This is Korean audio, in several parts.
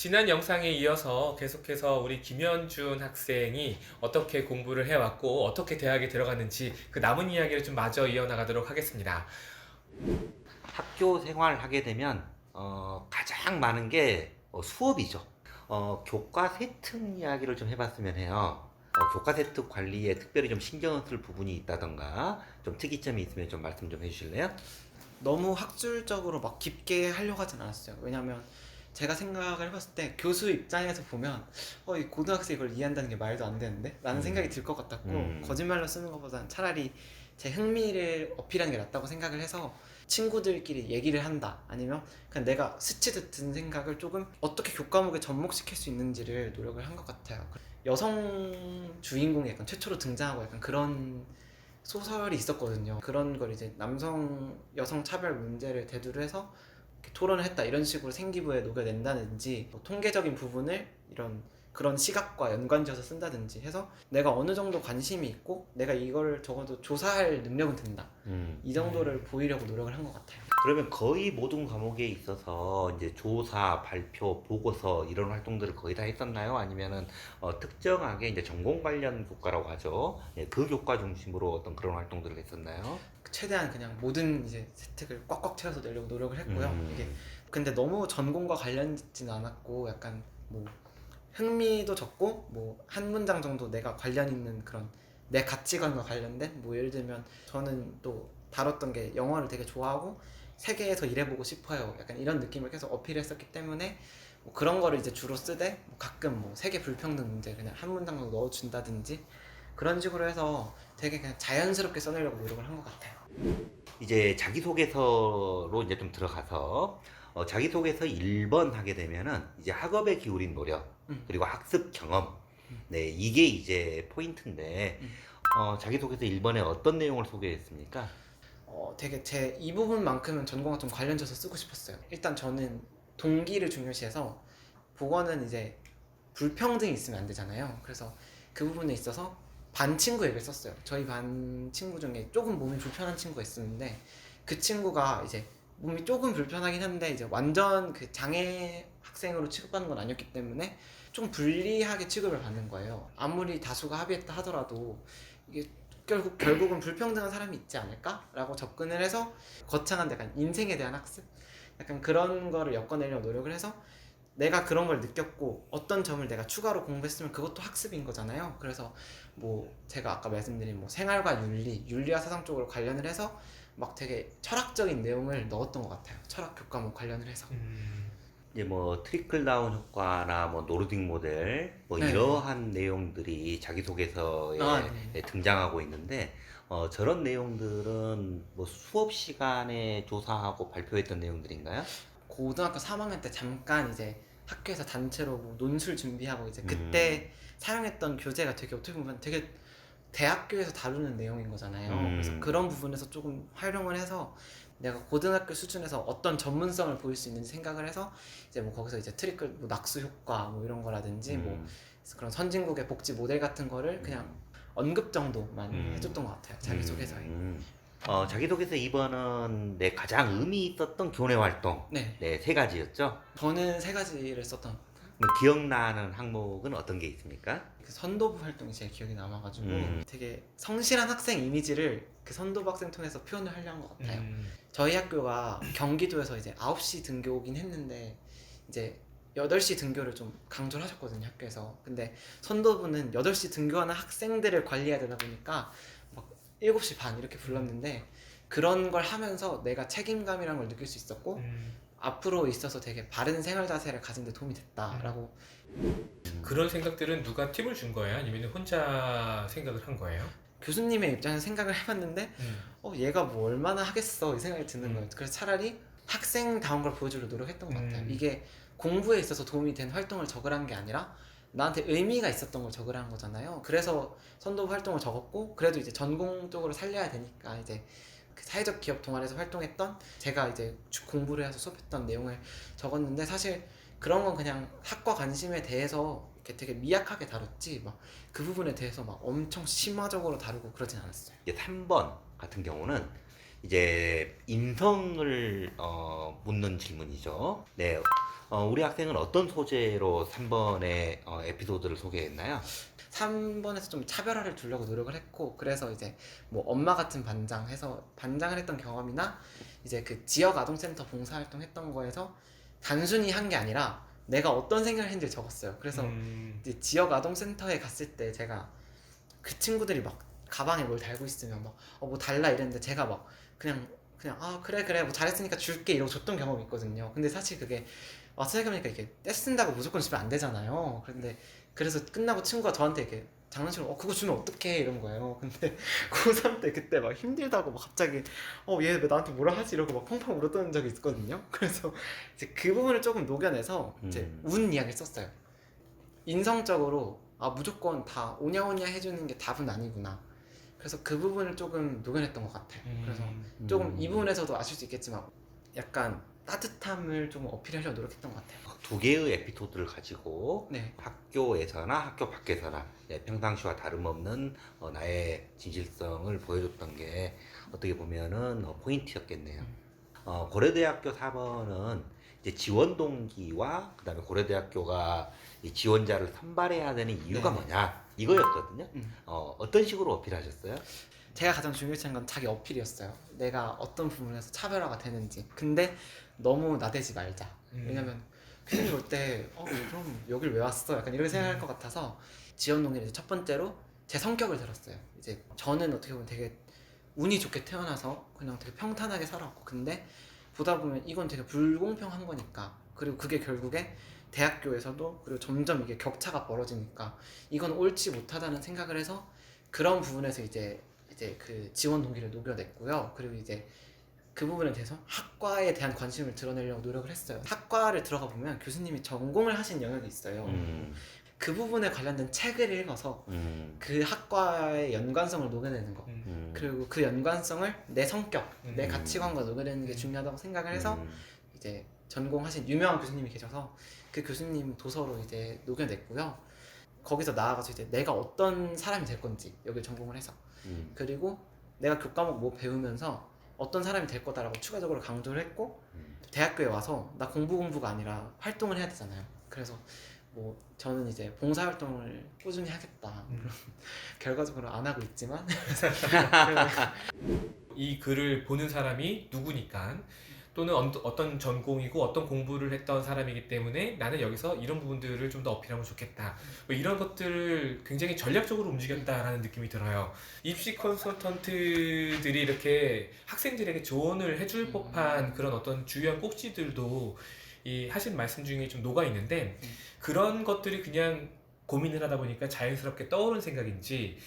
지난 영상에 이어서 계속해서 우리 김현준 학생이 어떻게 공부를 해왔고 어떻게 대학에 들어갔는지 그 남은 이야기를 좀 마저 이어나가도록 하겠습니다. 학교 생활을 하게 되면 가장 많은 게 수업이죠. 교과 세특 이야기를 좀 해봤으면 해요. 교과 세특 관리에 특별히 좀 신경을 쓸 부분이 있다던가 좀 특이점이 있으면 좀 말씀 좀 해주실래요? 너무 학술적으로 막 깊게 하려고 하진 않았어요. 왜냐면 제가 생각을 해봤을 때 교수 입장에서 보면 이 고등학생이 이걸 이해한다는 게 말도 안 되는데? 라는 생각이 들 것 같았고 거짓말로 쓰는 것보다는 차라리 제 흥미를 어필하는 게 낫다고 생각을 해서 친구들끼리 얘기를 한다 아니면 그냥 내가 스치듯 든 생각을 조금 어떻게 교과목에 접목시킬 수 있는지를 노력을 한 것 같아요. 여성 주인공이 약간 최초로 등장하고 약간 그런 소설이 있었거든요. 그런 걸 이제 남성 여성 차별 문제를 대두를 해서 이렇게 토론을 했다 이런 식으로 생기부에 녹여낸다든지 뭐 통계적인 부분을 이런 그런 시각과 연관지어서 쓴다든지 해서 내가 어느 정도 관심이 있고 내가 이걸 적어도 조사할 능력은 된다 이 정도를 보이려고 노력을 한 것 같아요. 그러면 거의 모든 과목에 있어서 이제 조사, 발표, 보고서 이런 활동들을 거의 다 했었나요? 아니면은 특정하게 이제 전공 관련 교과라고 하죠. 예, 그 교과 중심으로 어떤 그런 활동들을 했었나요? 최대한 그냥 모든 이제 세특을 꽉꽉 채워서 내려고 노력을 했고요. 음. 이게 근데 너무 전공과 관련있지는 않았고 약간 뭐 흥미도 적고 뭐 한 문장 정도 내가 관련 있는 그런 내 가치관과 관련된 뭐 예를 들면 저는 또 다뤘던 게 영어를 되게 좋아하고 세계에서 일해보고 싶어요 약간 이런 느낌을 계속 어필했었기 때문에 뭐 그런 거를 이제 주로 쓰되 뭐 가끔 뭐 세계 불평등 문제 그냥 한 문장 정도 넣어준다든지 그런 식으로 해서 되게 그냥 자연스럽게 써내려고 노력을 한 것 같아요. 이제 자기소개서로 이제 좀 들어가서 자기소개서 1번 하게 되면은 이제 학업에 기울인 노력 음, 그리고 학습 경험 음, 네 이게 이제 포인트인데 음. 자기소개서 1번에 어떤 내용을 소개했습니까? 되게 제 이 부분만큼은 전공과 좀 관련져서 쓰고 싶었어요. 일단 저는 동기를 중요시해서 복원은 이제 불평등이 있으면 안 되잖아요. 그래서 그 부분에 있어서 반 친구 얘기를 썼어요. 저희 반 친구 중에 조금 몸이 불편한 친구가 있었는데 그 친구가 이제 몸이 조금 불편하긴 한데 이제 완전 그 장애 학생으로 취급받는 건 아니었기 때문에 좀 불리하게 취급을 받는 거예요. 아무리 다수가 합의했다 하더라도 이게 결국은 불평등한 사람이 있지 않을까라고 접근을 해서 거창한 약간 인생에 대한 학습 약간 그런 거를 엮어내려고 노력을 해서 내가 그런 걸 느꼈고 어떤 점을 내가 추가로 공부했으면 그것도 학습인 거잖아요. 그래서 뭐 제가 아까 말씀드린 뭐 생활과 윤리와 사상 쪽으로 관련을 해서 막 되게 철학적인 내용을 넣었던 것 같아요. 철학 교과목 관련을 해서. 이제 뭐 트리클 다운 효과나 뭐 노르딕 모델 뭐 네. 이러한 내용들이 아, 자기소개서에 네. 등장하고 있는데 저런 내용들은 뭐 수업 시간에 조사하고 발표했던 내용들인가요? 고등학교 3학년 때 잠깐 이제 학교에서 단체로 뭐 논술 준비하고 이제 음, 그때 사용했던 교재가 되게 어떻게 보면 되게 대학교에서 다루는 내용인 거잖아요. 그래서 음, 그런 부분에서 조금 활용을 해서 내가 고등학교 수준에서 어떤 전문성을 보일 수 있는지 생각을 해서 이제 뭐 거기서 이제 트리클 뭐 낙수 효과 뭐 이런 거라든지 뭐 음, 그런 선진국의 복지 모델 같은 거를 그냥 음, 언급 정도만 음, 해줬던 것 같아요. 자기소개서에. 자기소개서 2번은 내 가장 의미 있었던 교내 활동 네. 네, 세 가지였죠. 저는 세 가지를 썼던 것 같아요. 뭐 기억나는 항목은 어떤 게 있습니까? 그 선도부 활동이 제일 기억에 남아가지고 음, 되게 성실한 학생 이미지를 그 선도부 학생 통해서 표현을 하려는 것 같아요. 음, 저희 학교가 경기도에서 이제 9시 등교긴 했는데 이제 8시 등교를 좀 강조를 하셨거든요, 학교에서. 근데 선도부는 8시 등교하는 학생들을 관리해야 되다 보니까 막 7시 반 이렇게 불렀는데 그런 걸 하면서 내가 책임감이란 걸 느낄 수 있었고 음, 앞으로 있어서 되게 바른 생활 자세를 가진 데 도움이 음. 됐다라고. 그런 생각들은 누가 팁을 준 거예요? 아니면 혼자 생각을 한 거예요? 교수님의 입장에서 생각을 해봤는데 음, 얘가 뭐 얼마나 하겠어 이 생각이 드는 음, 거예요. 그래서 차라리 학생다운 걸 보여주려 노력했던 것 같아요. 음, 이게 공부에 있어서 도움이 된 활동을 적으라는 게 아니라 나한테 의미가 있었던 걸 적으라는 거잖아요. 그래서 선도부 활동을 적었고 그래도 이제 전공 쪽으로 살려야 되니까 이제 그 사회적 기업 동아리에서 활동했던 제가 이제 공부를 해서 수업했던 내용을 적었는데 사실 그런 건 그냥 학과 관심에 대해서 이렇게 되게 미약하게 다뤘지 막 그 부분에 대해서 막 엄청 심화적으로 다루고 그러진 않았어요. 이제 3번 같은 경우는 이제 인성을 묻는 질문이죠. 네, 우리 학생은 어떤 소재로 3번의 에피소드를 소개했나요? 3번에서 좀 차별화를 두려고 노력을 했고, 그래서 이제 뭐 엄마 같은 반장 해서 반장을 했던 경험이나 이제 그 지역 아동센터 봉사활동 했던 거에서 단순히 한 게 아니라 내가 어떤 생각을 했는지 적었어요. 그래서 이제 지역 아동센터에 갔을 때 제가 그 친구들이 막 가방에 뭘 달고 있으면 막 뭐 달라 이랬는데 제가 막 그냥 아 그래 뭐 잘했으니까 줄게 이러고 줬던 경험이 있거든요. 근데 사실 그게 생각해보니까 이게 떼쓴다고 무조건 주면 안 되잖아요. 그런데 그래서 끝나고 친구가 저한테 이렇게 장난식으로 그거 주면 어떡해 이런 거예요. 근데 고3 때 그때 막 힘들다고 막 갑자기 얘 왜 나한테 뭐라 하지 이러고 막 펑펑 울었던 적이 있거든요. 그래서 이제 그 부분을 조금 녹여내서 이제 운 이야기를 썼어요. 인성적으로 무조건 다 오냐오냐 해주는 게 답은 아니구나. 그래서 그 부분을 조금 녹여냈던 것 같아요. 그래서 조금 이 부분에서도 아실 수 있겠지만 약간 따뜻함을 좀 어필하려고 노력했던 것 같아요. 두 개의 에피소드를 가지고 네. 학교에서나 학교 밖에서나 평상시와 다름없는 나의 진실성을 보여줬던 게 어떻게 보면은 포인트였겠네요. 고려대학교 4번은 이제 지원 동기와 그다음에 고려대학교가 이 지원자를 선발해야 되는 이유가 네. 뭐냐 이거였거든요. 어떤 식으로 어필하셨어요? 제가 가장 중요시 건 자기 어필이었어요. 내가 어떤 부분에서 차별화가 되는지. 근데 너무 나대지 말자. 왜냐면 교수님 올 때 그럼 여길 왜 왔어? 약간 이렇게 생각할 것 같아서 지원 동기를 첫 번째로 제 성격을 들었어요. 이제 저는 어떻게 보면 되게 운이 좋게 태어나서 그냥 되게 평탄하게 살아왔고, 근데 보다 보면 이건 되게 불공평한 거니까, 그리고 그게 결국에 대학교에서도 그리고 점점 이게 격차가 벌어지니까 이건 옳지 못하다는 생각을 해서 그런 부분에서 이제 그 지원 동기를 녹여냈고요. 그리고 이제 그 부분에 대해서 학과에 대한 관심을 드러내려고 노력을 했어요. 학과를 들어가 보면 교수님이 전공을 하신 영역이 있어요. 그 부분에 관련된 책을 읽어서 그 학과의 연관성을 녹여내는 거, 그리고 그 연관성을 내 성격, 내 가치관과 녹여내는 게 중요하다고 생각을 해서 이제 전공하신 유명한 교수님이 계셔서 그 교수님 도서로 이제 녹여냈고요. 거기서 나아가서 이제 내가 어떤 사람이 될 건지 여기 전공을 해서, 그리고 내가 교과목 뭐 배우면서 어떤 사람이 될 거다라고 추가적으로 강조를 했고, 대학교에 와서 나 공부가 아니라 활동을 해야 되잖아요. 그래서 뭐 저는 이제 봉사활동을 꾸준히 하겠다. 물론 결과적으로 안 하고 있지만 이 글을 보는 사람이 누구니까, 또는 어떤 전공이고 어떤 공부를 했던 사람이기 때문에 나는 여기서 이런 부분들을 좀 더 어필하면 좋겠다, 뭐 이런 것들을 굉장히 전략적으로 움직였다라는 느낌이 들어요. 입시 컨설턴트들이 이렇게 학생들에게 조언을 해줄 법한 그런 어떤 주요한 꼭지들도 이 하신 말씀 중에 좀 녹아 있는데, 그런 것들이 그냥 고민을 하다 보니까 자연스럽게 떠오른 생각인지,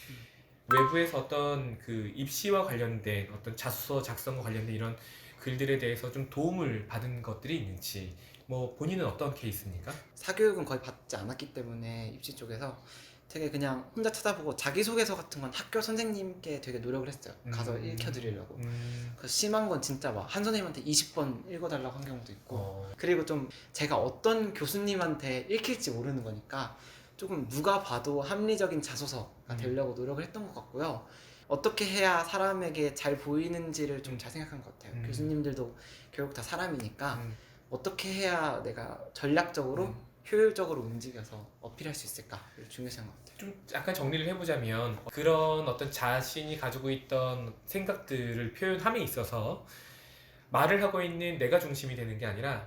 외부에서 어떤 그 입시와 관련된 어떤 자소서 작성과 관련된 이런 글들에 대해서 좀 도움을 받은 것들이 있는지, 뭐 본인은 어떤 케이스입니까? 사교육은 거의 받지 않았기 때문에 입시 쪽에서 되게 그냥 혼자 찾아보고 자기소개서 같은 건 학교 선생님께 되게 노력을 했어요. 가서 읽혀드리려고. 그래서 심한 건 진짜 막 한 선생님한테 20번 읽어달라고 한 경우도 있고, 그리고 좀 제가 어떤 교수님한테 읽힐지 모르는 거니까 조금 누가 봐도 합리적인 자소서가 되려고 노력을 했던 것 같고요. 어떻게 해야 사람에게 잘 보이는지를 좀 잘 생각한 것 같아요. 교수님들도 결국 다 사람이니까 어떻게 해야 내가 전략적으로 효율적으로 움직여서 어필할 수 있을까를 중요시한 것 같아요. 좀 약간 정리를 해보자면, 그런 어떤 자신이 가지고 있던 생각들을 표현함에 있어서 말을 하고 있는 내가 중심이 되는 게 아니라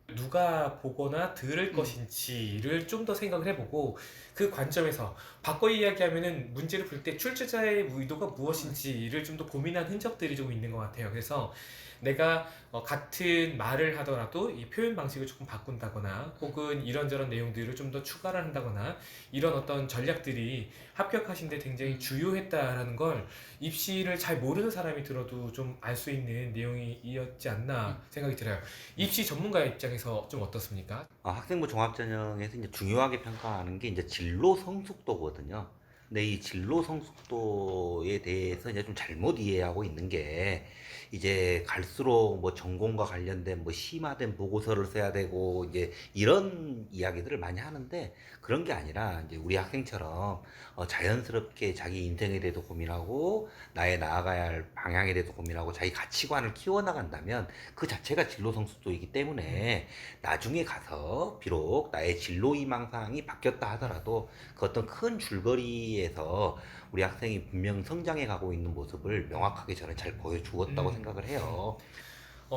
누가 보거나 들을 것인지를 좀 더 생각을 해보고, 그 관점에서 바꿔 이야기하면은 문제를 풀 때 출제자의 의도가 무엇인지를 좀 더 고민한 흔적들이 좀 있는 것 같아요. 그래서 내가 같은 말을 하더라도 이 표현 방식을 조금 바꾼다거나, 혹은 이런저런 내용들을 좀 더 추가를 한다거나, 이런 어떤 전략들이 합격하신데 굉장히 주요했다라는 걸 입시를 잘 모르는 사람이 들어도 좀 알 수 있는 내용이었지 않나 생각이 들어요. 입시 전문가의 입장에서 좀 어떻습니까? 학생부 종합전형에서 이제 중요하게 평가하는 게 이제 진로 성숙도거든요. 근데 이 진로 성숙도에 대해서 이제 좀 잘못 이해하고 있는 게 이제 갈수록 뭐 전공과 관련된 뭐 심화된 보고서를 써야 되고 이제 이런 이야기들을 많이 하는데 그런 게 아니라 이제 우리 학생처럼 자연스럽게 자기 인생에 대해서 고민하고 나의 나아가야 할 방향에 대해서 고민하고 자기 가치관을 키워나간다면 그 자체가 진로 성숙도이기 때문에 나중에 가서 비록 나의 진로 희망사항이 바뀌었다 하더라도 그 어떤 큰 줄거리에서 우리 학생이 분명 성장해 가고 있는 모습을 명확하게 저는 잘 보여주었다고 생각을 해요.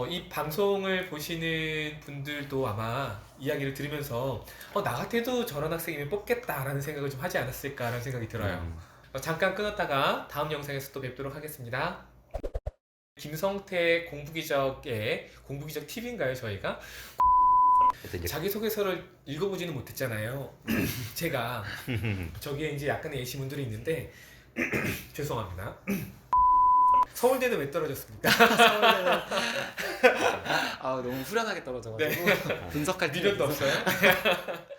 이 방송을 보시는 분들도 아마 이야기를 들으면서 나 같아도 저런 학생이면 뽑겠다라는 생각을 좀 하지 않았을까라는 생각이 들어요. 잠깐 끊었다가 다음 영상에서 또 뵙도록 하겠습니다. 김성태 공부기적의 공부기적 TV인가요, 저희가? 그래서 이제 자기소개서를 읽어보지는 못했잖아요. 제가 저기에 이제 약간의 예시문들이 있는데 죄송합니다. 서울대는 왜 떨어졌습니까? 서울대는 너무 후련하게 떨어져가지고 네. 분석할 미련도 필요가 없어서. 없어요?